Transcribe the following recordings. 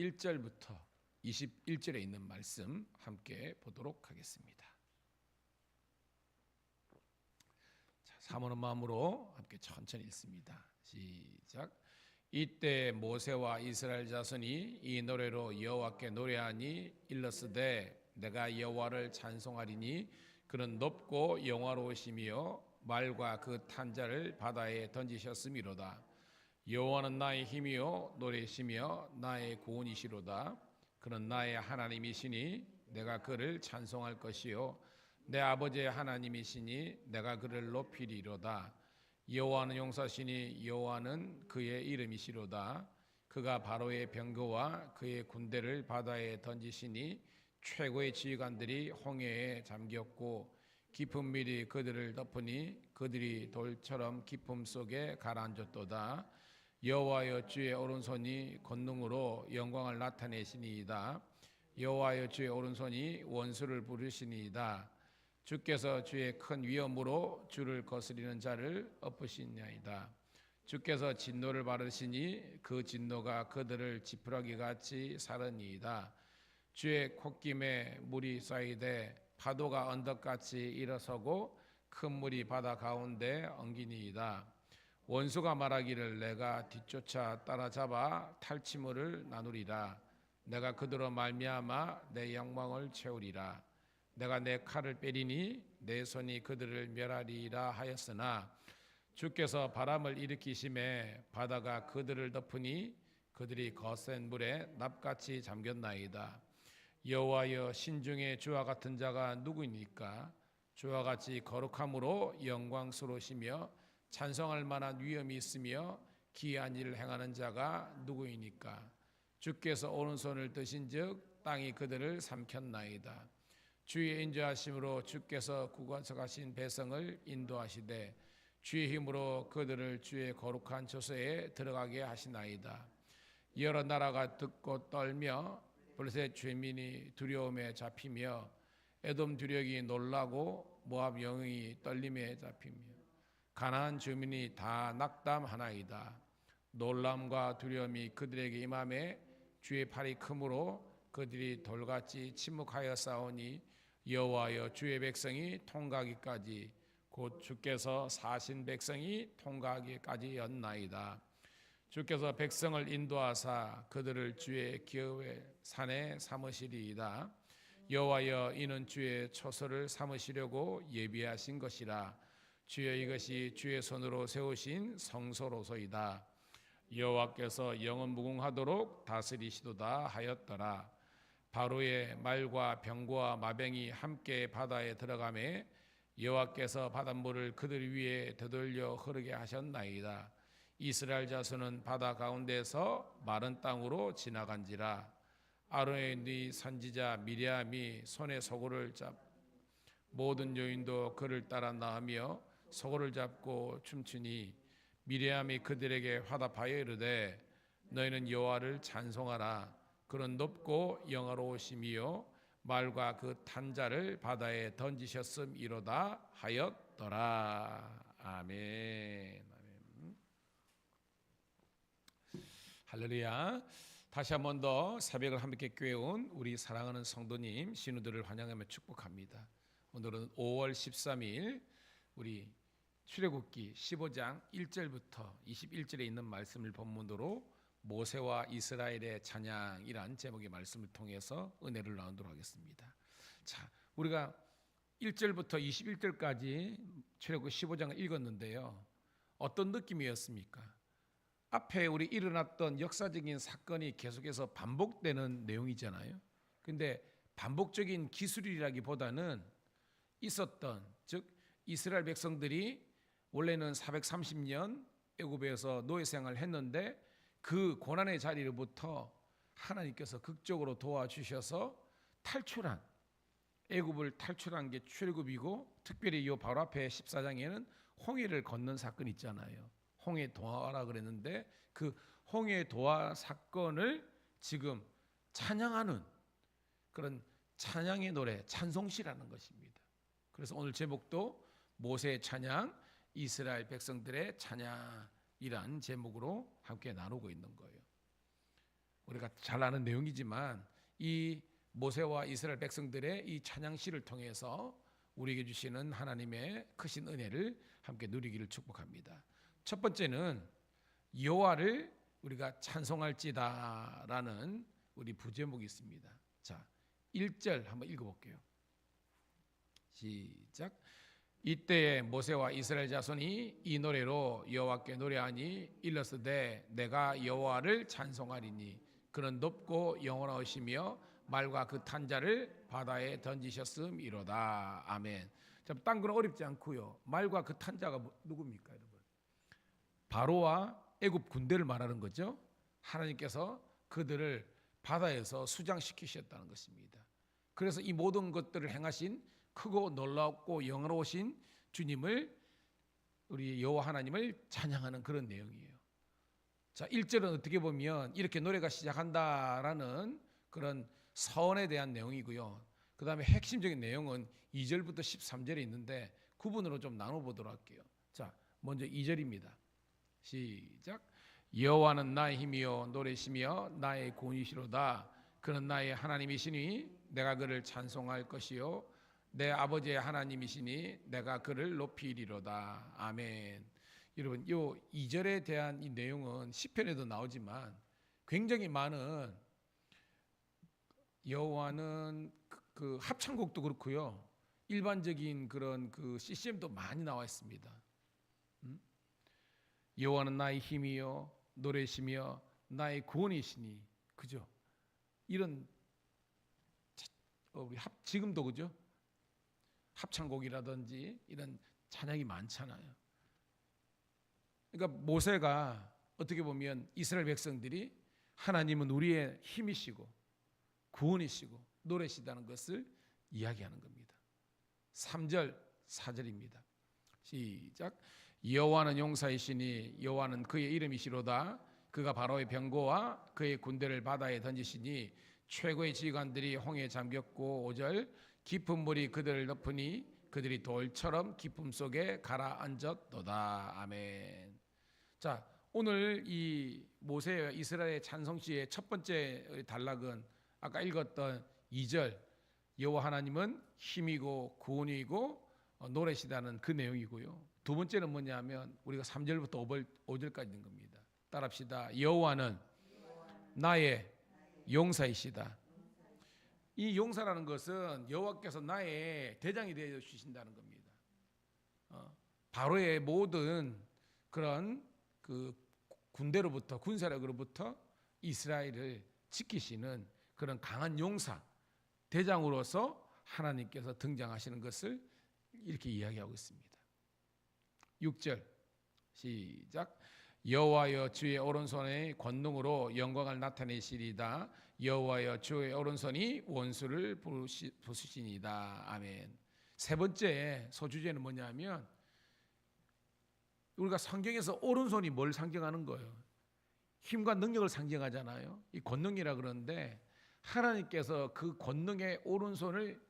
1절부터 21절에 있는 말씀 함께 보도록 하겠습니다. 자, 사모하는 마음으로 함께 천천히 읽습니다. 시작. 이때 모세와 이스라엘 자손이 이 노래로 여호와께 노래하니 일렀으되 내가 여호와를 찬송하리니 그는 높고 영화로우시며 말과 그 탄자를 바다에 던지셨음이로다. 여호와는 나의 힘이요 노래시며 나의 구원이시로다. 그는 나의 하나님이시니 내가 그를 찬송할 것이요 내 아버지의 하나님이시니 내가 그를 높이리로다. 여호와는 용사시니 여호와는 그의 이름이시로다. 그가 바로의 병거와 그의 군대를 바다에 던지시니 최고의 지휘관들이 홍해에 잠겼고 깊은 밀이 그들을 덮으니 그들이 돌처럼 깊음 속에 가라앉았도다. 여호와여 주의 오른손이 권능으로 영광을 나타내시니이다. 여호와여 주의 오른손이 원수를 부르시니이다. 주께서 주의 큰 위엄으로 주를 거스리는 자를 엎으시나이다. 주께서 진노를 바르시니 그 진노가 그들을 지푸라기 같이 사르니이다. 주의 콧김에 물이 쌓이되 파도가 언덕같이 일어서고 큰 물이 바다 가운데 엉기니이다. 원수가 말하기를 내가 뒤쫓아 따라잡아 탈취물을 나누리라. 내가 그들로 말미암아 내 영광을 채우리라. 내가 내 칼을 빼리니 내 손이 그들을 멸하리라 하였으나 주께서 바람을 일으키심에 바다가 그들을 덮으니 그들이 거센 물에 납같이 잠겼나이다. 여호와여 신중에 주와 같은 자가 누구이니까? 주와 같이 거룩함으로 영광스러우시며 찬송할 만한 위엄이 있으며 기이한 일을 행하는 자가 누구이니까? 주께서 오른손을 드신즉 땅이 그들을 삼켰나이다. 주의 인자하심으로 주께서 구원석하신 백성을 인도하시되 주의 힘으로 그들을 주의 거룩한 처소에 들어가게 하시나이다. 여러 나라가 듣고 떨며 블레셋 죄민이 두려움에 잡히며 에돔 두력이 놀라고 모압 영웅이 떨림에 잡히며 가나안 주민이 다 낙담하나이다. 놀람과 두려움이 그들에게 임함에 주의 팔이 크므로 그들이 돌같이 침묵하여 싸우니 여호와여 주의 백성이 통과하기까지 곧 주께서 사신 백성이 통과하기까지였나이다. 주께서 백성을 인도하사 그들을 주의 기업의 산에 삼으시리이다. 여호와여 이는 주의 처소를 삼으시려고 예비하신 것이라. 주여 이것이 주의 손으로 세우신 성소로소이다. 여호와께서 영원 무궁하도록 다스리시도다 하였더라. 바로의 말과 병거와 마병이 함께 바다에 들어가매 여호와께서 바닷물을 그들 위에 되돌려 흐르게 하셨나이다. 이스라엘 자손은 바다 가운데서 마른 땅으로 지나간지라. 아론의 네 선지자 미리암이 손에 소고를 잡 모든 여인도 그를 따라 나으며 소고를 잡고 춤추니 미리암이 그들에게 화답하여 이르되 너희는 여호와를 찬송하라. 그는 높고 영화로우심이요 말과 그 탄자를 바다에 던지셨음이로다 하였더라. 아멘. 할렐루야. 다시 한 번 더 새벽을 함께 깨운 우리 사랑하는 성도님 신우들을 환영하며 축복합니다. 오늘은 5월 13일 우리 출애굽기 15장 1절부터 21절에 있는 말씀을 본문으로 모세와 이스라엘의 찬양이란 제목의 말씀을 통해서 은혜를 나누도록 하겠습니다. 자, 우리가 1절부터 21절까지 출애굽기 15장을 읽었는데요. 어떤 느낌이었습니까? 앞에 우리 일어났던 역사적인 사건이 계속해서 반복되는 내용이잖아요. 근데 반복적인 기술이라기보다는 있었던, 즉 이스라엘 백성들이 원래는 430년 애굽에서 노예 생활을 했는데 그 고난의 자리로부터 하나님께서 극적으로 도와주셔서 탈출한, 애굽을 탈출한 게 출애굽이고, 특별히 이 바로 앞에 14장에는 홍해를 건넌 사건이 있잖아요. 홍해 도하라 그랬는데 그 홍해 도하 사건을 지금 찬양하는 그런 찬양의 노래, 찬송시라는 것입니다. 그래서 오늘 제목도 모세의 찬양, 이스라엘 백성들의 찬양이란 제목으로 함께 나누고 있는 거예요. 우리가 잘 아는 내용이지만 이 모세와 이스라엘 백성들의 이 찬양시를 통해서 우리에게 주시는 하나님의 크신 은혜를 함께 누리기를 축복합니다. 첫 번째는 여호와를 우리가 찬송할지다라는 우리 부제목이 있습니다. 자, 1절 한번 읽어볼게요. 시작. 이때에 모세와 이스라엘 자손이 이 노래로 여호와께 노래하니 일렀으되 내가 여호와를 찬송하리니 그는 높고 영원하시며 말과 그 탄자를 바다에 던지셨음이로다. 아멘. 자, 딴 건 어렵지 않고요. 말과 그 탄자가 누굽니까, 여러분? 바로와 애굽 군대를 말하는 거죠. 하나님께서 그들을 바다에서 수장시키셨다는 것입니다. 그래서 이 모든 것들을 행하신 크고 놀랍고 영원하신 주님을, 우리 여호와 하나님을 찬양하는 그런 내용이에요. 자, 1절은 어떻게 보면 이렇게 노래가 시작한다라는 그런 서원에 대한 내용이고요. 그 다음에 핵심적인 내용은 2절부터 13절에 있는데 구분으로 좀 나눠보도록 할게요. 자, 먼저 2절입니다. 시작. 여호와는 나의 힘이요 노래시며 나의 구원이시로다. 그는 나의 하나님이시니 내가 그를 찬송할 것이요 내 아버지의 하나님이시니 내가 그를 높이리로다. 아멘. 여러분, 요 2절에 대한 이 내용은 시편에도 나오지만 굉장히 많은, 여호와는 그 합창곡도 그렇고요, 일반적인 그런 그 CCM도 많이 나와 있습니다. 여호와는 나의 힘이요 노래시며 나의 구원이시니, 그죠? 이런 우리 지금도 그죠? 합창곡이라든지 이런 찬양이 많잖아요. 그러니까 모세가 어떻게 보면 이스라엘 백성들이 하나님은 우리의 힘이시고 구원이시고 노래시다는 것을 이야기하는 겁니다. 3절 4절입니다. 시작. 여호와는 용사이시니 여호와는 그의 이름이시로다. 그가 바로의 병거와 그의 군대를 바다에 던지시니 최고의 지휘관들이 홍해에 잠겼고 5절 깊은 물이 그들을 덮으니 그들이 돌처럼 깊음 속에 가라앉았도다. 아멘. 자, 오늘 이 모세와 이스라엘 찬송시의 첫 번째 단락은 아까 읽었던 2절 여호와 하나님은 힘이고 구원이고 노래시다는 그 내용이고요. 두 번째는 뭐냐면 우리가 3절부터 5절까지 있는 겁니다. 따라합시다. 여호와는 나의 용사이시다. 이 용사라는 것은 여호와께서 나의 대장이 되어 주신다는 겁니다. 바로의 모든 그런 그 군대로부터, 군사력으로부터 이스라엘을 지키시는 그런 강한 용사, 대장으로서 하나님께서 등장하시는 것을 이렇게 이야기하고 있습니다. 6절 시작. 여호와여 주의 오른손의 권능으로 영광을 나타내시리다. 여호와여 주의 오른손이 원수를 부수시니이다. 아멘. 세 번째 소주제는 뭐냐면 우리가 성경에서 오른손이 뭘 상징하는 거예요? 힘과 능력을 상징하잖아요. 이 권능이라 그러는데 하나님께서 그 권능의 오른손을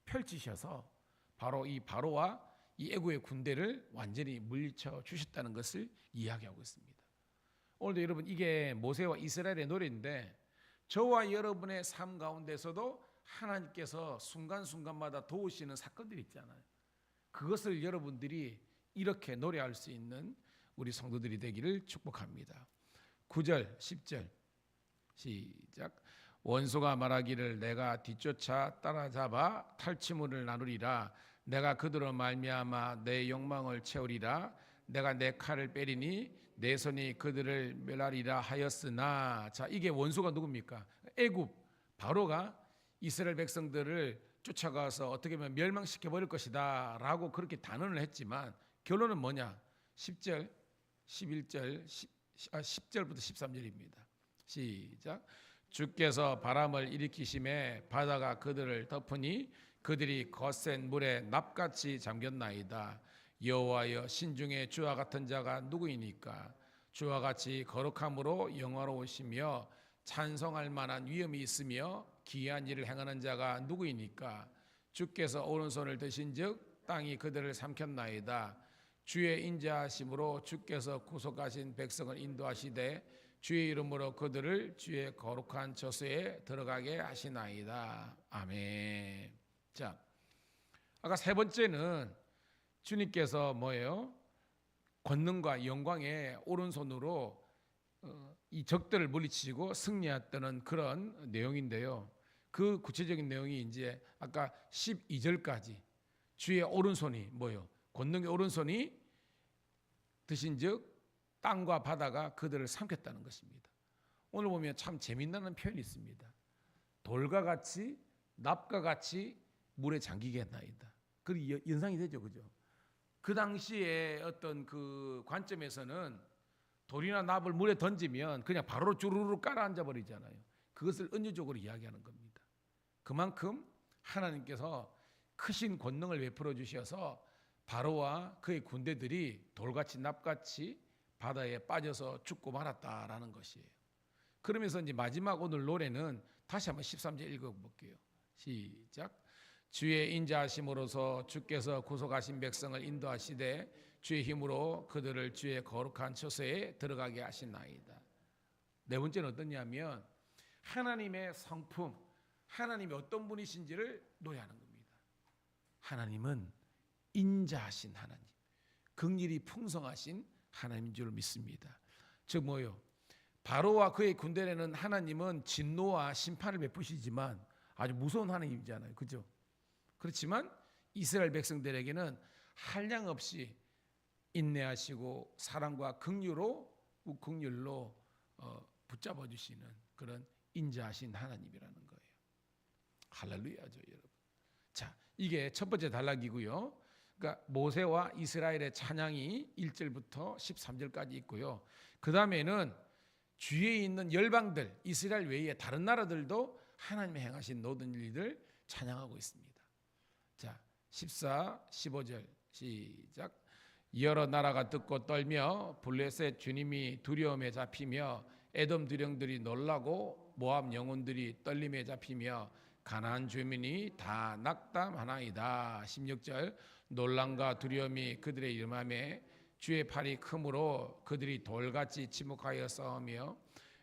펼치셔서 바로 이 바로와 이 애국의 군대를 완전히 물리쳐 주셨다는 것을 이야기하고 있습니다. 오늘도 여러분, 이게 모세와 이스라엘의 노래인데 저와 여러분의 삶 가운데서도 하나님께서 순간순간마다 도우시는 사건들이 있잖아요. 그것을 여러분들이 이렇게 노래할 수 있는 우리 성도들이 되기를 축복합니다. 9절 10절 시작. 원수가 말하기를 내가 뒤쫓아 따라잡아 탈취물을 나누리라. 내가 그들로 말미암아 내 욕망을 채우리라. 내가 내 칼을 빼리니 내 손이 그들을 멸하리라 하였으나. 자, 이게 원수가 누굽니까? 애굽 바로가 이스라엘 백성들을 쫓아가서 어떻게 보면 멸망시켜 버릴 것이다 라고 그렇게 단언을 했지만 결론은 뭐냐? 10절 11절 10절부터 13절입니다. 시작. 주께서 바람을 일으키심에 바다가 그들을 덮으니 그들이 거센 물에 납같이 잠겼나이다. 여호와여 신중에 주와 같은 자가 누구이니까? 주와 같이 거룩함으로 영화로우시며 찬송할 만한 위엄이 있으며 기이한 일을 행하는 자가 누구이니까? 주께서 오른손을 드신즉 땅이 그들을 삼켰나이다. 주의 인자하심으로 주께서 구속하신 백성을 인도하시되 주의 이름으로 그들을 주의 거룩한 저수에 들어가게 하시나이다. 아멘. 자, 아까 세 번째는 주님께서 뭐예요? 권능과 영광의 오른손으로 이 적들을 물리치고 승리했다는 그런 내용인데요. 그 구체적인 내용이 이제 아까 12절까지 주의 오른손이 뭐예요? 권능의 오른손이 드신즉 땅과 바다가 그들을 삼켰다는 것입니다. 오늘 보면 참 재미나는 표현이 있습니다. 돌과 같이 납과 같이 물에 잠기겠나이다. 그 연상이 되죠, 그죠? 그 당시에 어떤 그 관점에서는 돌이나 납을 물에 던지면 그냥 바로 주르르 깔아앉아 버리잖아요. 그것을 은유적으로 이야기하는 겁니다. 그만큼 하나님께서 크신 권능을 베풀어 주셔서 바로와 그의 군대들이 돌같이 납같이 바다에 빠져서 죽고 말았다라는 것이에요. 그러면서 이제 마지막 오늘 노래는 다시 한번 13절 읽어볼게요. 시작. 주의 인자하심으로서 주께서 구속하신 백성을 인도하시되 주의 힘으로 그들을 주의 거룩한 처소에 들어가게 하시나이다. 네 번째는 어떠냐면 하나님의 성품, 하나님이 어떤 분이신지를 노래하는 겁니다. 하나님은 인자하신 하나님, 긍휼이 풍성하신 하나님인 줄 믿습니다. 즉 뭐요? 바로와 그의 군대에는 하나님은 진노와 심판을 베푸시지만 아주 무서운 하나님이잖아요. 그죠? 그렇지만 이스라엘 백성들에게는 한량없이 인내하시고 사랑과 긍휼로 붙잡아 주시는 그런 인자하신 하나님이라는 거예요. 할렐루야죠, 여러분. 자, 이게 첫 번째 단락이고요. 그러니까 모세와 이스라엘의 찬양이 1절부터 13절까지 있고요. 그 다음에는 주위에 있는 열방들, 이스라엘 외에 다른 나라들도 하나님의 행하신 모든 일들 찬양하고 있습니다. 자, 14, 15절 시작. 여러 나라가 듣고 떨며 블레셋 주님이 두려움에 잡히며 에돔 두령들이 놀라고 모압 영혼들이 떨림에 잡히며 가나안 주민이 다 낙담하나이다. 16절 놀람과 두려움이 그들의 일맘에 주의 팔이 크므로 그들이 돌같이 침묵하여 싸우며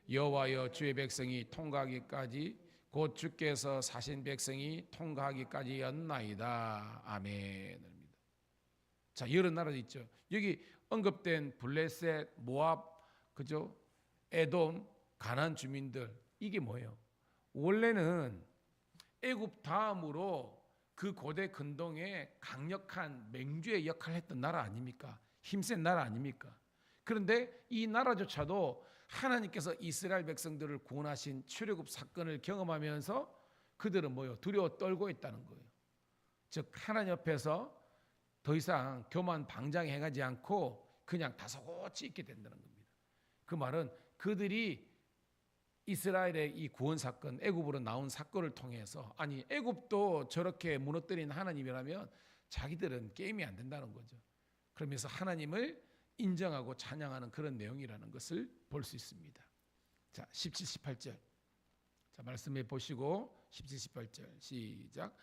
여호와여 주의 백성이 통과하기까지 곧 주께서 사신 백성이 통과하기까지였나이다. 아멘. 자, 여러 나라도 있죠. 여기 언급된 블레셋, 모압, 그죠? 에돔, 가나안 주민들 이게 뭐예요? 원래는 애굽 다음으로 그 고대 근동에 강력한 맹주의 역할을 했던 나라 아닙니까? 힘센 나라 아닙니까? 그런데 이 나라조차도 하나님께서 이스라엘 백성들을 구원하신 출애굽 사건을 경험하면서 그들은 뭐요? 두려워 떨고 있다는 거예요. 즉 하나님 옆에서 더 이상 교만 방장해가지 않고 그냥 다소곳이 있게 된다는 겁니다. 그 말은 그들이 이스라엘의 이 구원 사건, 애굽으로 나온 사건을 통해서 아니 애굽도 저렇게 무너뜨린 하나님이라면 자기들은 게임이 안 된다는 거죠. 그러면서 하나님을 인정하고 찬양하는 그런 내용이라는 것을 볼 수 있습니다. 자, 17, 18절. 자, 말씀해 보시고 17, 18절 시작.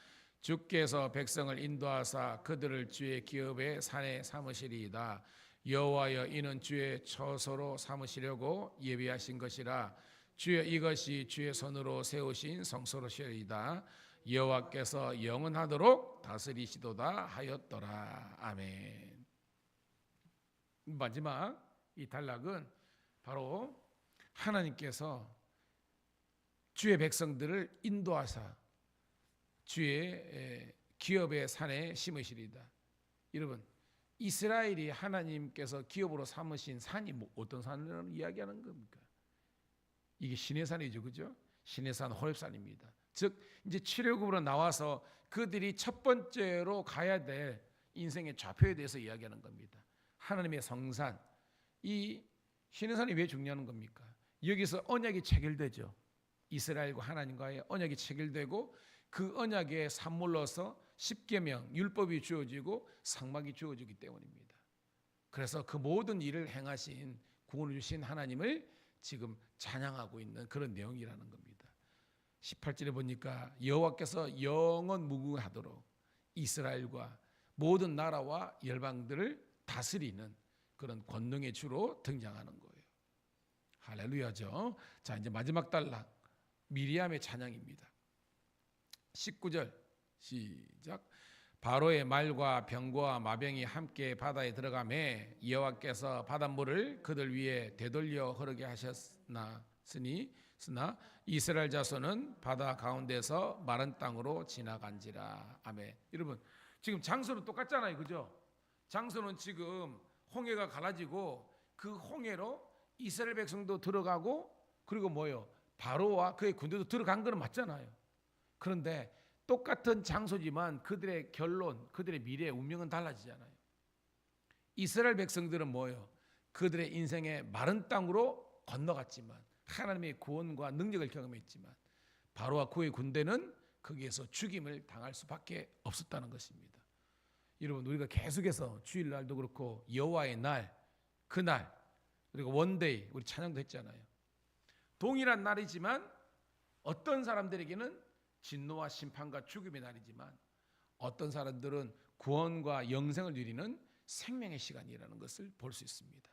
주께서 백성을 인도하사 그들을 주의 기업의 산에 삼으시리이다. 여호와여 이는 주의 처소로 삼으시려고 예비하신 것이라. 주여 이것이 주의 손으로 세우신 성소로시리이다. 여호와께서 영원하도록 다스리시도다 하였더라. 아멘. 마지막 이 단락은 바로 하나님께서 주의 백성들을 인도하사 주의 기업의 산에 심으시리이다. 여러분, 이스라엘이 하나님께서 기업으로 삼으신 산이 어떤 산을 이야기하는 겁니까? 이게 시내산이죠, 그죠? 시내산 호렙산입니다. 즉 이제 출애굽으로 나와서 그들이 첫 번째로 가야 될 인생의 좌표에 대해서 이야기하는 겁니다. 하나님의 성산, 이 시내산이 왜 중요한 겁니까? 여기서 언약이 체결되죠. 이스라엘과 하나님과의 언약이 체결되고 그 언약에 산물로서 십계명, 율법이 주어지고 상막이 주어지기 때문입니다. 그래서 그 모든 일을 행하신 구원을 주신 하나님을 지금 찬양하고 있는 그런 내용이라는 겁니다. 18절에 보니까 여호와께서 영원 무궁하도록 이스라엘과 모든 나라와 열방들을 다스리는 그런 권능의 주로 등장하는 거예요. 할렐루야죠. 자, 이제 마지막 단락 미리암의 찬양입니다. 19절 시작. 바로의 말과 병거와 마병이 함께 바다에 들어가매 여호와께서 바닷물을 그들 위에 되돌려 흐르게 하셨으나 이스라엘 자손은 바다 가운데서 마른 땅으로 지나간지라. 아멘. 여러분, 지금 장소는 똑같잖아요, 그죠? 장소는 지금 홍해가 갈라지고 그 홍해로 이스라엘 백성도 들어가고, 그리고 뭐요? 바로와 그의 군대도 들어간 거는 맞잖아요. 그런데 똑같은 장소지만 그들의 결론, 그들의 미래의 운명은 달라지잖아요. 이스라엘 백성들은 뭐예요? 그들의 인생의 마른 땅으로 건너갔지만, 하나님의 구원과 능력을 경험했지만, 바로와 그의 군대는 거기에서 죽임을 당할 수밖에 없었다는 것입니다. 여러분, 우리가 계속해서 주일날도 그렇고 여호와의 날, 그날, 그리고 원데이, 우리 찬양도 했잖아요. 동일한 날이지만 어떤 사람들에게는 진노와 심판과 죽음의 날이지만, 어떤 사람들은 구원과 영생을 누리는 생명의 시간이라는 것을 볼 수 있습니다.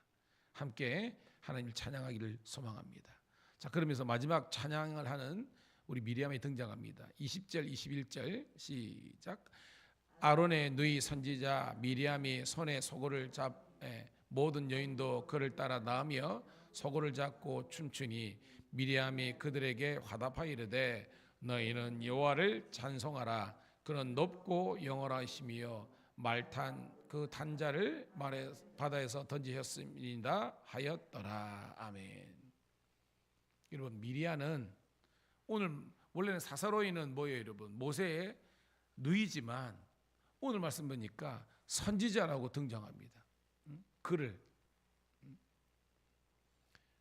함께 하나님을 찬양하기를 소망합니다. 자, 그러면서 마지막 찬양을 하는 우리 미리암이 등장합니다. 20절 21절 시작. 아론의 누이 선지자 미리암이 손에 소고를 모든 여인도 그를 따라 나으며 소고를 잡고 춤추니 미리암이 그들에게 화답하여 이르되 너희는 여호와를 찬송하라. 그는 높고 영원하시며 말탄 그 단자를 바다에서 던지셨습니다 하였더라. 아멘. 여러분, 미리암은 오늘 원래는 사사로이는 뭐예요, 여러분? 모세의 누이지만 오늘 말씀 보니까 선지자라고 등장합니다. 그를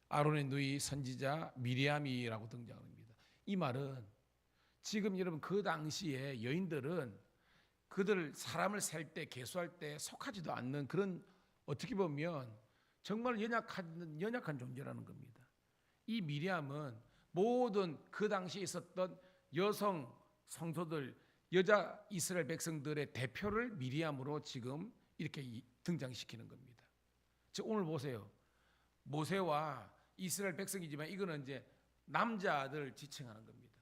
아론의 누이 선지자 미리암이라고 등장합니다. 이 말은 지금 여러분 그 당시에 여인들은 그들 사람을 셀 때 계수할 때 속하지도 않는 그런, 어떻게 보면 정말 연약한 존재라는 겁니다. 이 미리암은 모든 그 당시에 있었던 여성 성도들, 여자 이스라엘 백성들의 대표를 미리암으로 지금 이렇게 등장시키는 겁니다. 즉 오늘 보세요. 모세와 이스라엘 백성이지만 이거는 이제 남자들 지칭하는 겁니다.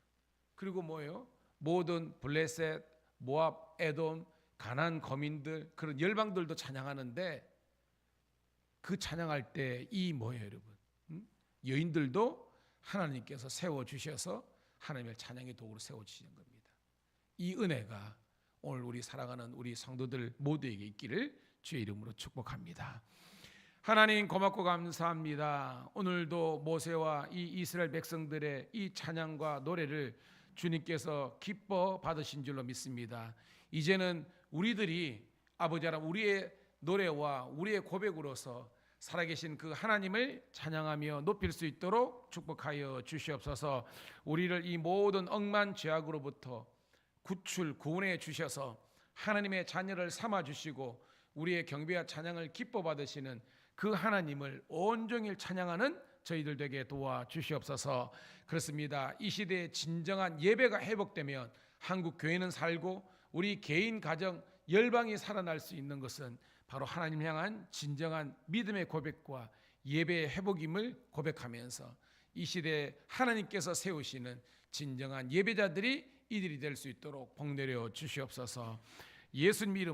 그리고 뭐예요? 모든 블레셋, 모압, 에돔, 가나안 거민들, 그런 열방들도 찬양하는데, 그 찬양할 때 이 뭐예요, 여러분? 여인들도 하나님께서 세워주셔서 하나님의 찬양의 도구로 세워주시는 겁니다. 이 은혜가 오늘 우리 사랑하는 우리 성도들 모두에게 있기를 주의 이름으로 축복합니다. 하나님 고맙고 감사합니다. 오늘도 모세와 이 이스라엘 백성들의 이 찬양과 노래를 주님께서 기뻐 받으신 줄로 믿습니다. 이제는 우리들이 아버지 하나님, 우리의 노래와 우리의 고백으로서 살아계신 그 하나님을 찬양하며 높일 수 있도록 축복하여 주시옵소서. 우리를 이 모든 억만 죄악으로부터 구원해 주셔서 하나님의 자녀를 삼아 주시고 우리의 경배와 찬양을 기뻐 받으시는 그 하나님을 온종일 찬양하는 저희들 되게 도와주시옵소서. 그렇습니다. 이 시대에 진정한 예배가 회복되면 한국 교회는 살고 우리 개인 가정 열방이 살아날 수 있는 것은 바로 하나님 향한 진정한 믿음의 고백과 예배의 회복임을 고백하면서 이 시대에 하나님께서 세우시는 진정한 예배자들이 이들이 될 수 있도록 복 내려 주시옵소서. 예수님 이름으로